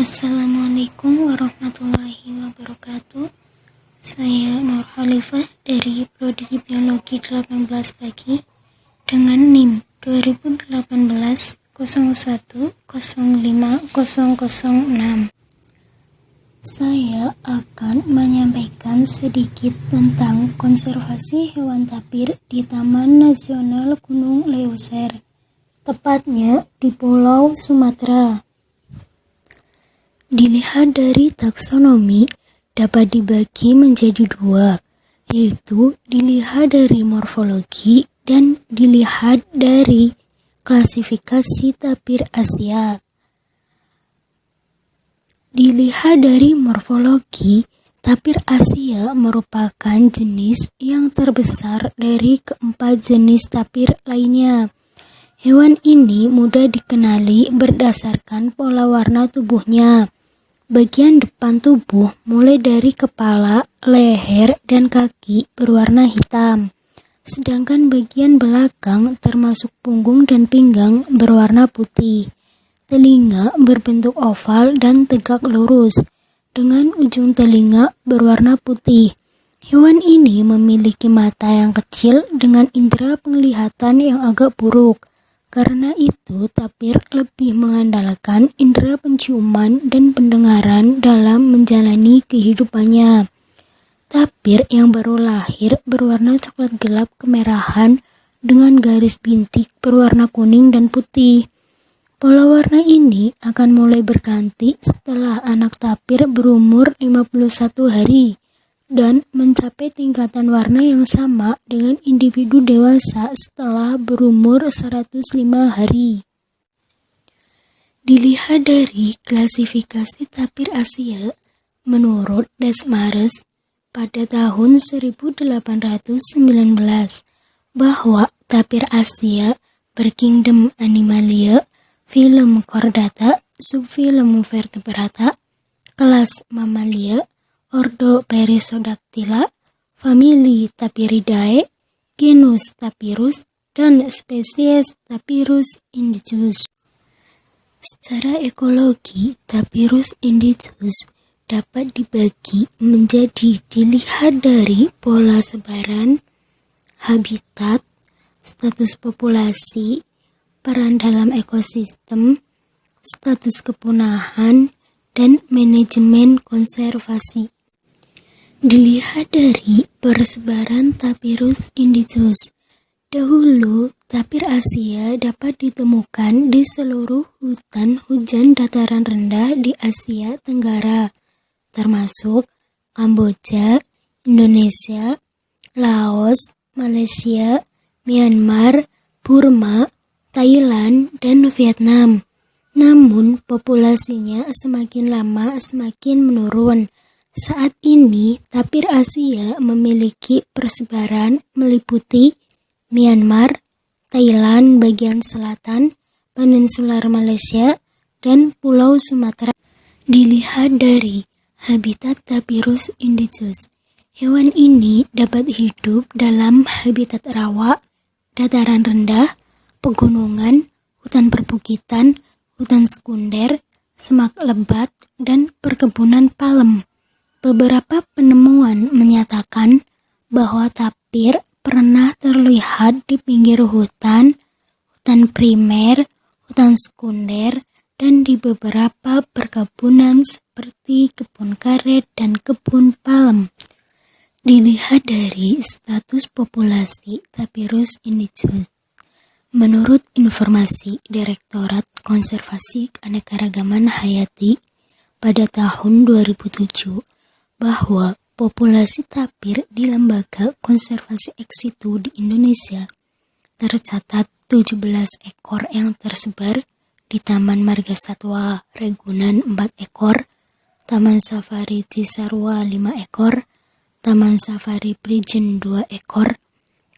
Assalamualaikum warahmatullahi wabarakatuh. Saya Nur Khalifah dari Prodi Biologi 18 pagi dengan NIM 2018 01050006. Saya akan menyampaikan sedikit tentang konservasi hewan tapir di Taman Nasional Gunung Leuser, tepatnya di Pulau Sumatera. Dilihat dari taksonomi, dapat dibagi menjadi dua, yaitu dilihat dari morfologi dan dilihat dari klasifikasi tapir Asia. Dilihat dari morfologi, tapir Asia merupakan jenis yang terbesar dari keempat jenis tapir lainnya. Hewan ini mudah dikenali berdasarkan pola warna tubuhnya. Bagian depan tubuh mulai dari kepala, leher, dan kaki berwarna hitam. Sedangkan bagian belakang termasuk punggung dan pinggang berwarna putih. Telinga berbentuk oval dan tegak lurus, dengan ujung telinga berwarna putih. Hewan ini memiliki mata yang kecil dengan indera penglihatan yang agak buruk. Karena itu, tapir lebih mengandalkan indera penciuman dan pendengaran dalam menjalani kehidupannya. Tapir yang baru lahir berwarna coklat gelap kemerahan dengan garis bintik berwarna kuning dan putih. Pola warna ini akan mulai berganti setelah anak tapir berumur 51 hari. Dan mencapai tingkatan warna yang sama dengan individu dewasa setelah berumur 105 hari. Dilihat dari klasifikasi tapir Asia, menurut Desmares pada tahun 1819, bahwa tapir Asia berkingdom Animalia, filum Chordata, subfilum Vertebrata, kelas Mammalia, ordo Perissodactyla, famili Tapiridae, genus Tapirus, dan spesies Tapirus indicus. Secara ekologi, Tapirus indicus dapat dibagi menjadi dilihat dari pola sebaran, habitat, status populasi, peran dalam ekosistem, status kepunahan, dan manajemen konservasi. Dilihat dari persebaran Tapirus indicus, dahulu tapir Asia dapat ditemukan di seluruh hutan hujan dataran rendah di Asia Tenggara, termasuk Kamboja, Indonesia, Laos, Malaysia, Myanmar, Burma, Thailand, dan Vietnam. Namun, populasinya semakin lama semakin menurun. Saat ini, tapir Asia memiliki persebaran meliputi Myanmar, Thailand bagian selatan, peninsular Malaysia, dan Pulau Sumatera. Dilihat dari habitat Tapirus indicus, hewan ini dapat hidup dalam habitat rawa, dataran rendah, pegunungan, hutan perbukitan, hutan sekunder, semak lebat, dan perkebunan palem. Beberapa penemuan menyatakan bahwa tapir pernah terlihat di pinggir hutan, hutan primer, hutan sekunder, dan di beberapa perkebunan seperti kebun karet dan kebun palem. Dilihat dari status populasi Tapirus indicus, menurut informasi Direktorat Konservasi Keanekaragaman Hayati pada tahun 2007, bahwa populasi tapir di Lembaga Konservasi ex situ di Indonesia tercatat 17 ekor yang tersebar di Taman Marga Satwa Ragunan 4 ekor, Taman Safari Cisarua 5 ekor, Taman Safari Prigen 2 ekor,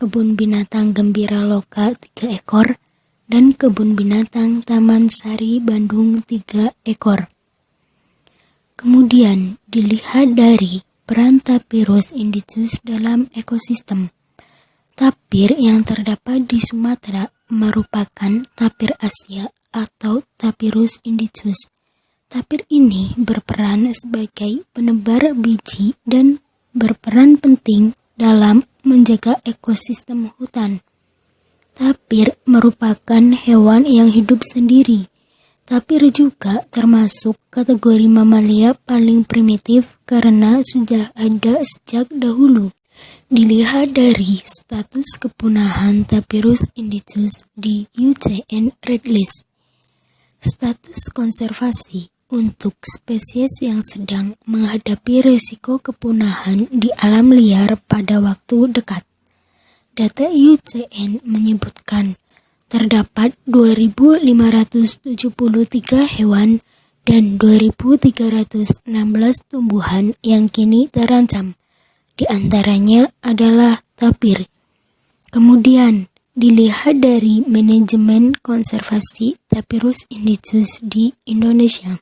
Kebun Binatang Gembira Loka 3 ekor, dan Kebun Binatang Taman Sari Bandung 3 ekor. Kemudian dilihat dari peran Tapirus indicus dalam ekosistem. Tapir yang terdapat di Sumatera merupakan tapir Asia atau Tapirus indicus. Tapir ini berperan sebagai penebar biji dan berperan penting dalam menjaga ekosistem hutan. Tapir merupakan hewan yang hidup sendiri. Tapir juga termasuk kategori mamalia paling primitif karena sudah ada sejak dahulu. Dilihat dari status kepunahan Tapirus indicus di IUCN Red List. Status konservasi untuk spesies yang sedang menghadapi risiko kepunahan di alam liar pada waktu dekat. Data IUCN menyebutkan terdapat 2.573 hewan dan 2.316 tumbuhan yang kini terancam. Di antaranya adalah tapir. Kemudian, dilihat dari manajemen konservasi Tapirus indicus di Indonesia.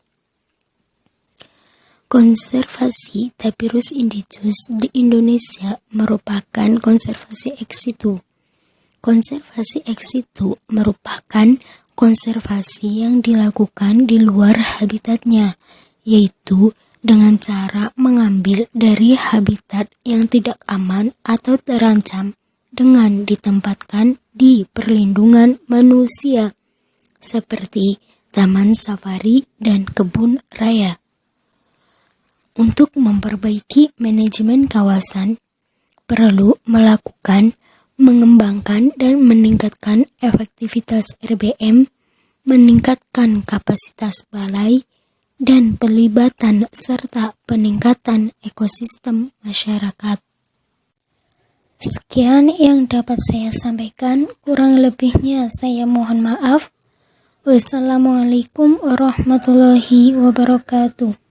Konservasi Tapirus indicus di Indonesia merupakan konservasi ex situ. Konservasi ex situ merupakan konservasi yang dilakukan di luar habitatnya, yaitu dengan cara mengambil dari habitat yang tidak aman atau terancam dengan ditempatkan di perlindungan manusia, seperti taman safari dan kebun raya. Untuk memperbaiki manajemen kawasan, perlu mengembangkan dan meningkatkan efektivitas RBM, meningkatkan kapasitas balai, dan pelibatan serta peningkatan ekosistem masyarakat. Sekian yang dapat saya sampaikan, kurang lebihnya saya mohon maaf. Wassalamualaikum warahmatullahi wabarakatuh.